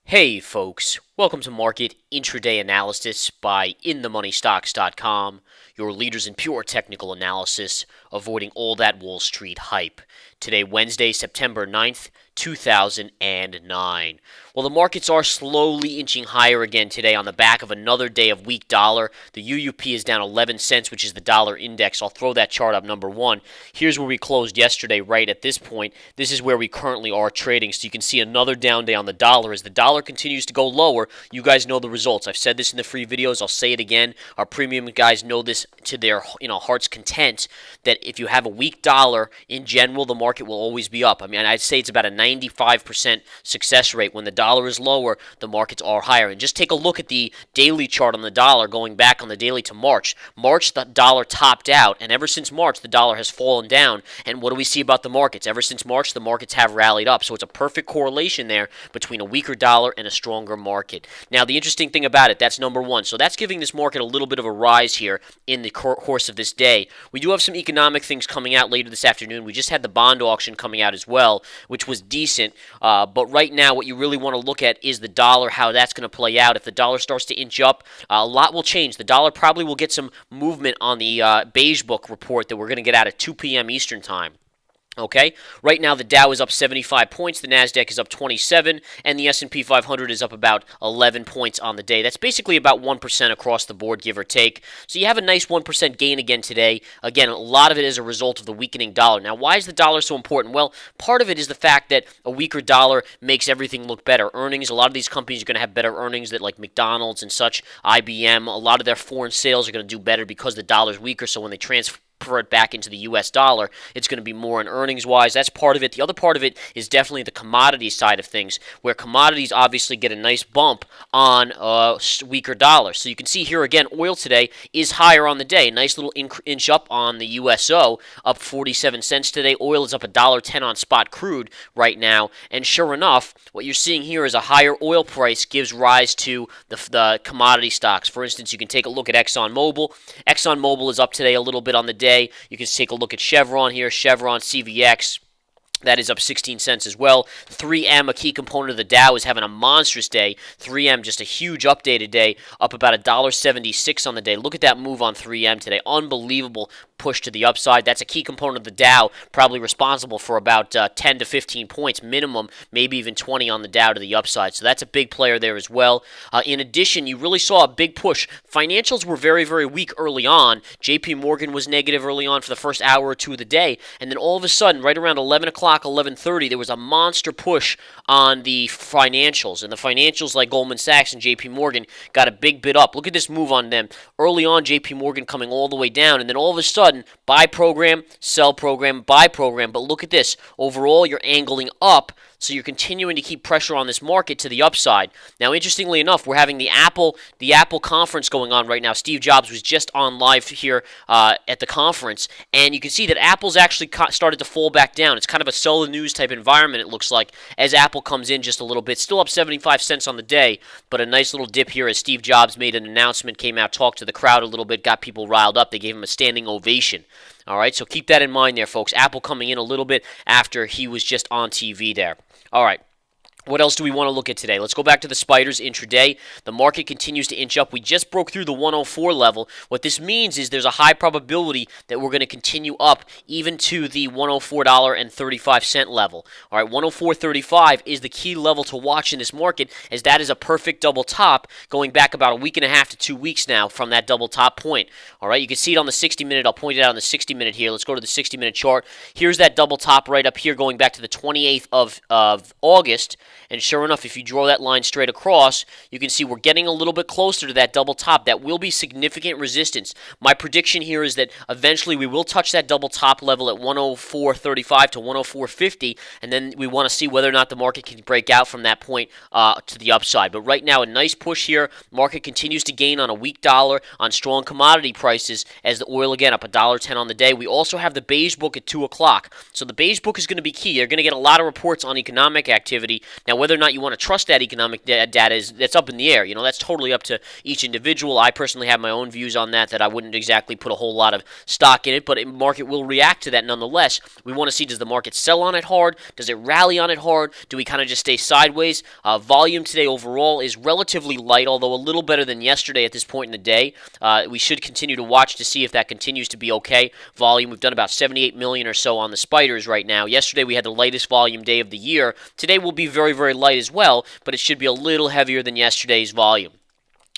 Hey folks, welcome to Market Intraday Analysis by InTheMoneyStocks.com, your leaders in pure technical analysis, avoiding all that Wall Street hype. Today, Wednesday, September 9th, 2009. Well, the markets are slowly inching higher again today on the back of another day of weak dollar. The UUP is down 11 cents, which is the dollar index. I'll throw that chart up, number one. Here's where we closed yesterday, right at this point. This is where we currently are trading. So you can see another down day on the dollar. As the dollar continues to go lower, you guys know the results. I've said this in the free videos. I'll say it again. Our premium guys know this to their heart's content, that if you have a weak dollar, in general, the market will always be up. I mean, I'd say it's about a 95% success rate. When the dollar is lower, the markets are higher. And just take a look at the daily chart on the dollar, going back on the daily to March. March, the dollar topped out, and ever since March, the dollar has fallen down. And what do we see about the markets? Ever since March, the markets have rallied up. So it's a perfect correlation there between a weaker dollar and a stronger market. Now, the interesting thing about it, that's number one. So that's giving this market a little bit of a rise here in the course of this day. We do have some economic things coming out later this afternoon. We just had the bond auction coming out as well, which was decent. But right now, what you really want to look at is the dollar, how that's going to play out. If the dollar starts to inch up, a lot will change. The dollar probably will get some movement on the beige book report that we're going to get out at 2 p.m. Eastern Time. Okay, right now the Dow is up 75 points, the Nasdaq is up 27, and the S&P 500 is up about 11 points on the day. That's basically about 1% across the board, give or take. So you have a nice 1% gain again today. Again, a lot of it is a result of the weakening dollar. Now, why is the dollar so important? Well, part of it is the fact that a weaker dollar makes everything look better. Earnings, a lot of these companies are going to have better earnings, that like McDonald's and such, IBM, a lot of their foreign sales are going to do better because the dollar's weaker, so when they transfer it back into the U.S. dollar, it's going to be more in earnings-wise. That's part of it. The other part of it is definitely the commodity side of things, where commodities obviously get a nice bump on a weaker dollar. So you can see here again, oil today is higher on the day. Nice little inch up on the USO, up 47 cents today. Oil is up $1.10 on spot crude right now. And sure enough, what you're seeing here is a higher oil price gives rise to the commodity stocks. For instance, you can take a look at ExxonMobil. ExxonMobil is up today a little bit on the day. You can take a look at Chevron here, Chevron, CVX. That is up 16 cents as well. 3M, a key component of the Dow, is having a monstrous day. 3M, just a huge updated day, up about $1.76 on the day. Look at that move on 3M today. Unbelievable push to the upside. That's a key component of the Dow, probably responsible for about 10 to 15 points minimum, maybe even 20 on the Dow to the upside. So that's a big player there as well. In addition, you really saw a big push. Financials were very, very weak early on. JP Morgan was negative early on for the first hour or two of the day, and then all of a sudden, right around 11 o'clock, 11:30, there was a monster push on the financials, and the financials like Goldman Sachs and JP Morgan got a big bid up. Look at this move on them. Early on, JP Morgan coming all the way down, and then all of a sudden, buy program, sell program, buy program. But look at this. Overall, you're angling up, so you're continuing to keep pressure on this market to the upside. Now, interestingly enough, we're having the Apple conference going on right now. Steve Jobs was just on live here at the conference, and you can see that Apple's actually started to fall back down. It's kind of a sell the news type environment, it looks like, as Apple comes in just a little bit. Still up 75 cents on the day, but a nice little dip here as Steve Jobs made an announcement, came out, talked to the crowd a little bit, got people riled up. They gave him a standing ovation. All right, so keep that in mind there, folks. Apple coming in a little bit after he was just on TV there. All right. What else do we want to look at today? Let's go back to the spiders intraday. The market continues to inch up. We just broke through the 104 level. What this means is there's a high probability that we're going to continue up even to the $104.35 level. All right, 104.35 is the key level to watch in this market, as that is a perfect double top going back about a week and a half to 2 weeks now from that double top point. All right, you can see it on the 60-minute. I'll point it out on the 60-minute here. Let's go to the 60-minute chart. Here's that double top right up here going back to the 28th of August. And sure enough, if you draw that line straight across, you can see we're getting a little bit closer to that double top. That will be significant resistance. My prediction here is that eventually we will touch that double top level at 104.35 to 104.50, and then we want to see whether or not the market can break out from that point to the upside. But right now, a nice push here. Market continues to gain on a weak dollar, on strong commodity prices, as the oil, again, up $1.10 on the day. We also have the beige book at 2 o'clock. So the beige book is going to be key. You're going to get a lot of reports on economic activity, Now, whether or not you want to trust that economic data that's up in the air. That's totally up to each individual. I personally have my own views on that I wouldn't exactly put a whole lot of stock in it, but the market will react to that nonetheless. We want to see, does the market sell on it hard? Does it rally on it hard? Do we kind of just stay sideways? Volume today overall is relatively light, although a little better than yesterday at this point in the day. We should continue to watch to see if that continues to be okay. Volume, we've done about 78 million or so on the spiders right now. Yesterday we had the lightest volume day of the year. Today will be very, very light as well, but it should be a little heavier than yesterday's volume.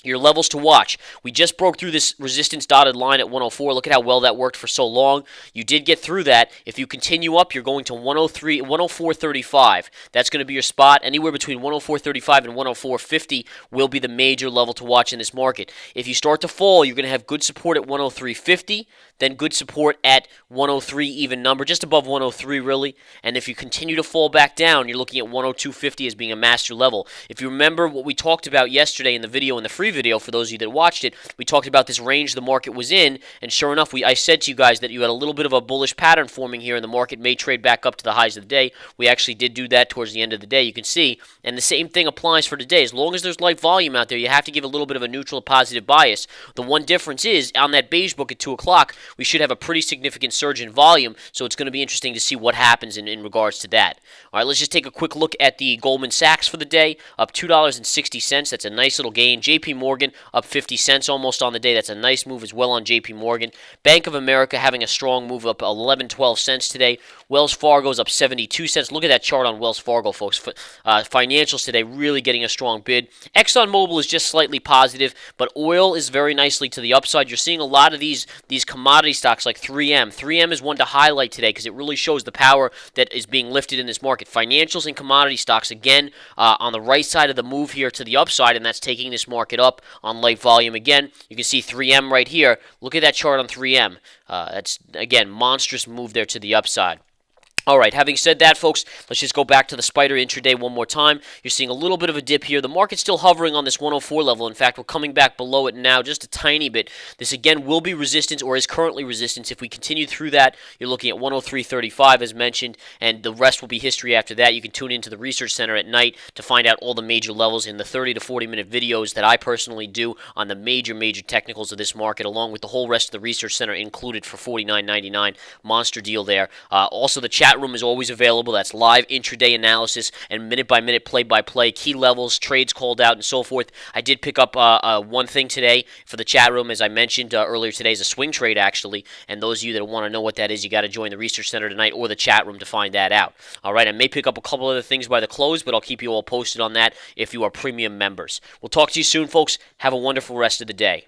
Your levels to watch. We just broke through this resistance dotted line at 104. Look at how well that worked for so long. You did get through that. If you continue up, you're going to 104.35. That's going to be your spot. Anywhere between 104.35 and 104.50 will be the major level to watch in this market. If you start to fall, you're going to have good support at 103.50. Then good support at 103 even number, just above 103 really. And if you continue to fall back down, you're looking at 102.50 as being a master level. If you remember what we talked about yesterday in the video, in the free video, for those of you that watched it, we talked about this range the market was in, and sure enough, I said to you guys that you had a little bit of a bullish pattern forming here, and the market may trade back up to the highs of the day. We actually did do that towards the end of the day, you can see, and the same thing applies for today. As long as there's light volume out there, you have to give a little bit of a neutral positive bias. The one difference is, on that beige book at 2 o'clock, we should have a pretty significant surge in volume, so it's going to be interesting to see what happens in regards to that. All right, let's just take a quick look at the Goldman Sachs for the day, up $2.60. That's a nice little gain. JP Morgan up 50 cents almost on the day. That's a nice move as well on JP Morgan. Bank of America having a strong move, up 11, 12 cents today. Wells Fargo's up 72 cents. Look at that chart on Wells Fargo, folks. Financials today really getting a strong bid. ExxonMobil is just slightly positive, but oil is very nicely to the upside. You're seeing a lot of these commodity stocks like 3M. 3M is one to highlight today because it really shows the power that is being lifted in this market. Financials and commodity stocks, again, on the right side of the move here to the upside, and that's taking this market up on light volume again. You can see 3M right here. Look at that chart on 3M. That's, again, monstrous move there to the upside. All right, having said that, folks, let's just go back to the spider intraday one more time. You're seeing a little bit of a dip here. The market's still hovering on this 104 level. In fact, we're coming back below it now just a tiny bit. This, again, will be resistance, or is currently resistance. If we continue through that, you're looking at 103.35 as mentioned, and the rest will be history after that. You can tune into the Research Center at night to find out all the major levels in the 30 to 40-minute videos that I personally do on the major technicals of this market, along with the whole rest of the Research Center included for $49.99. Monster deal there. Also, the chat room is always available. That's live intraday analysis and minute-by-minute play-by-play, key levels, trades called out, and so forth. I did pick up one thing today for the chat room, as I mentioned earlier today, is a swing trade, actually. And those of you that want to know what that is, you got to join the Research Center tonight or the chat room to find that out. All right, I may pick up a couple other things by the close, but I'll keep you all posted on that if you are premium members. We'll talk to you soon, folks. Have a wonderful rest of the day.